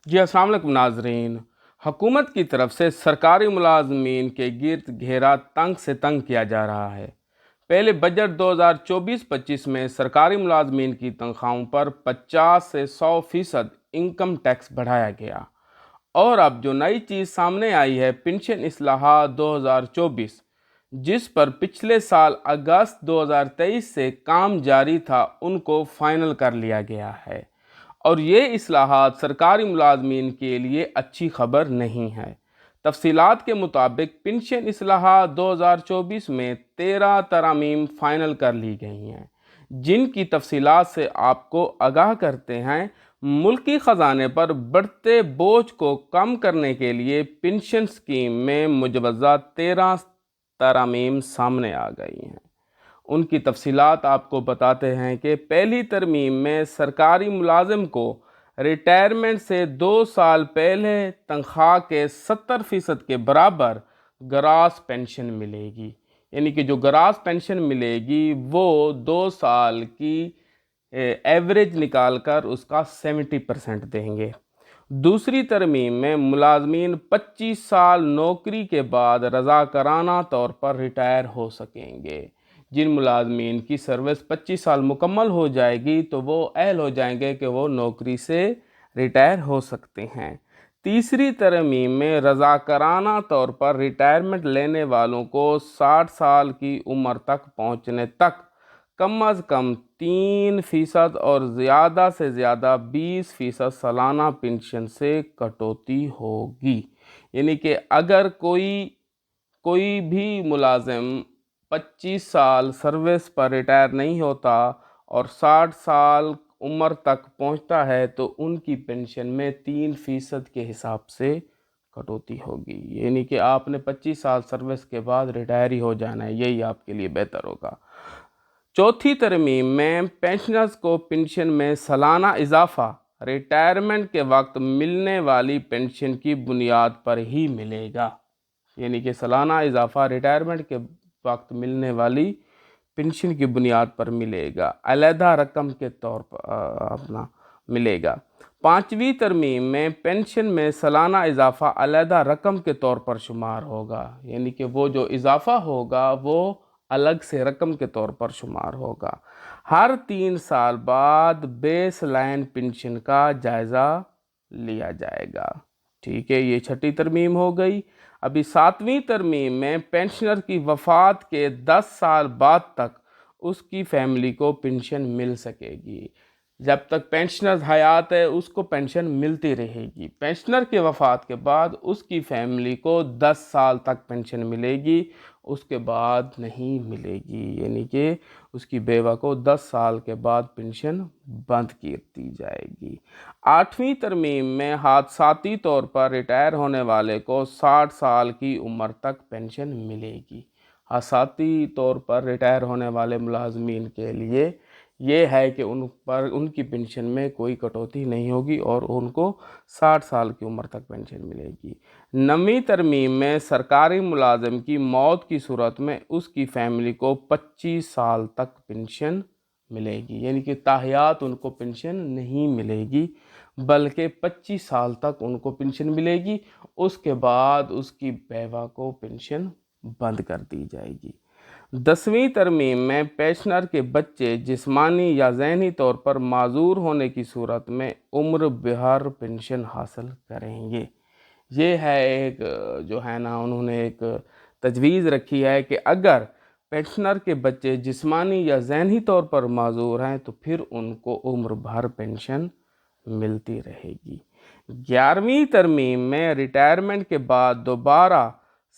جی السلام علیکم ناظرین۔ حکومت کی طرف سے سرکاری ملازمین کے گرد گھیرا تنگ سے تنگ کیا جا رہا ہے۔ پہلے بجٹ 2024-25 میں سرکاری ملازمین کی تنخواہوں پر 50 سے 100% انکم ٹیکس بڑھایا گیا، اور اب جو نئی چیز سامنے آئی ہے پنشن اصلاحات 2024، جس پر پچھلے سال اگست 2023 سے کام جاری تھا، ان کو فائنل کر لیا گیا ہے۔ اور یہ اصلاحات سرکاری ملازمین کے لیے اچھی خبر نہیں ہے۔ تفصیلات کے مطابق پنشن اصلاحات 2024 میں 13 ترامیم فائنل کر لی گئی ہیں، جن کی تفصیلات سے آپ کو آگاہ کرتے ہیں۔ ملکی خزانے پر بڑھتے بوجھ کو کم کرنے کے لیے پنشن سکیم میں مجوزہ 13 ترامیم سامنے آ گئی ہیں۔ ان کی تفصیلات آپ کو بتاتے ہیں کہ پہلی ترمیم میں سرکاری ملازم کو ریٹائرمنٹ سے 2 سال پہلے تنخواہ کے 70% کے برابر گراس پینشن ملے گی، یعنی کہ جو گراس پینشن ملے گی وہ 2 سال کی ایوریج نکال کر اس کا 70% دیں گے۔ دوسری ترمیم میں ملازمین 25 سال نوکری کے بعد رضاکارانہ طور پر ریٹائر ہو سکیں گے۔ جن ملازمین کی سروس 25 سال مکمل ہو جائے گی تو وہ اہل ہو جائیں گے کہ وہ نوکری سے ریٹائر ہو سکتے ہیں۔ تیسری ترمیم میں رضاکارانہ طور پر ریٹائرمنٹ لینے والوں کو 60 سال کی عمر تک پہنچنے تک کم از کم 3% اور زیادہ سے زیادہ 20% سالانہ پنشن سے کٹوتی ہوگی، یعنی کہ اگر کوئی بھی ملازم 25 سال سروس پر ریٹائر نہیں ہوتا اور 60 سال عمر تک پہنچتا ہے تو ان کی پنشن میں 3% کے حساب سے کٹوتی ہوگی، یعنی کہ آپ نے 25 سال سروس کے بعد ریٹائر ہی ہو جانا ہے، یہی آپ کے لیے بہتر ہوگا۔ چوتھی ترمیم میں پینشنرز کو پنشن میں سالانہ اضافہ ریٹائرمنٹ کے وقت ملنے والی پنشن کی بنیاد پر ہی ملے گا، یعنی کہ سالانہ اضافہ ریٹائرمنٹ کے وقت ملنے والی پنشن کی بنیاد پر ملے گا، علیحدہ رقم کے طور پر ملے گا۔ پانچویں ترمیم میں پنشن میں سالانہ اضافہ علیحدہ رقم کے طور پر شمار ہوگا، یعنی کہ وہ جو اضافہ ہوگا وہ الگ سے رقم کے طور پر شمار ہوگا۔ ہر 3 سال بعد بیس لائن پنشن کا جائزہ لیا جائے گا۔ ٹھیک ہے، یہ چھٹی ترمیم ہو گئی۔ ابھی 7ویں ترمیم میں پینشنر کی وفات کے 10 سال بعد تک اس کی فیملی کو پنشن مل سکے گی۔ جب تک پینشنر حیات ہے اس کو پنشن ملتی رہے گی۔ پینشنر کے وفات کے بعد اس کی فیملی کو 10 سال تک پنشن ملے گی، اس کے بعد نہیں ملے گی، یعنی کہ اس کی بیوہ کو 10 سال کے بعد پنشن بند کی دی جائے گی۔ 8ویں ترمیم میں حادثاتی طور پر ریٹائر ہونے والے کو 60 سال کی عمر تک پنشن ملے گی۔ حادثاتی طور پر ریٹائر ہونے والے ملازمین کے لیے یہ ہے کہ ان کی پنشن میں کوئی کٹوتی نہیں ہوگی اور ان کو 60 سال کی عمر تک پنشن ملے گی۔ 9ویں ترمیم میں سرکاری ملازم کی موت کی صورت میں اس کی فیملی کو 25 سال تک پنشن ملے گی، یعنی کہ تاحیات ان کو پنشن نہیں ملے گی بلکہ 25 سال تک ان کو پنشن ملے گی، اس کے بعد اس کی بیوہ کو پنشن بند کر دی جائے گی۔ 10ویں ترمیم میں پینشنر کے بچے جسمانی یا ذہنی طور پر معذور ہونے کی صورت میں عمر بھر پنشن حاصل کریں گے۔ یہ ہے ایک جو ہے نا انہوں نے ایک تجویز رکھی ہے کہ اگر پینشنر کے بچے جسمانی یا ذہنی طور پر معذور ہیں تو پھر ان کو عمر بھر پنشن ملتی رہے گی۔ 11ویں ترمیم میں ریٹائرمنٹ کے بعد دوبارہ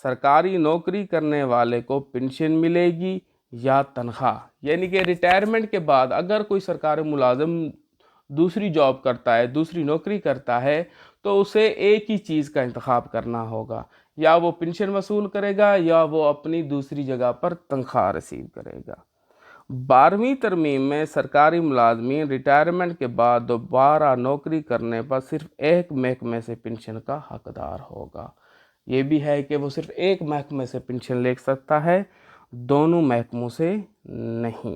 سرکاری نوکری کرنے والے کو پنشن ملے گی یا تنخواہ، یعنی کہ ریٹائرمنٹ کے بعد اگر کوئی سرکاری ملازم دوسری جاب کرتا ہے، دوسری نوکری کرتا ہے تو اسے ایک ہی چیز کا انتخاب کرنا ہوگا، یا وہ پنشن وصول کرے گا یا وہ اپنی دوسری جگہ پر تنخواہ ریسیو کرے گا۔ 12ویں ترمیم میں سرکاری ملازمین ریٹائرمنٹ کے بعد دوبارہ نوکری کرنے پر صرف ایک محکمے سے پنشن کا حقدار ہوگا۔ یہ بھی ہے کہ وہ صرف ایک محکمے سے پنشن لے سکتا ہے، دونوں محکموں سے نہیں۔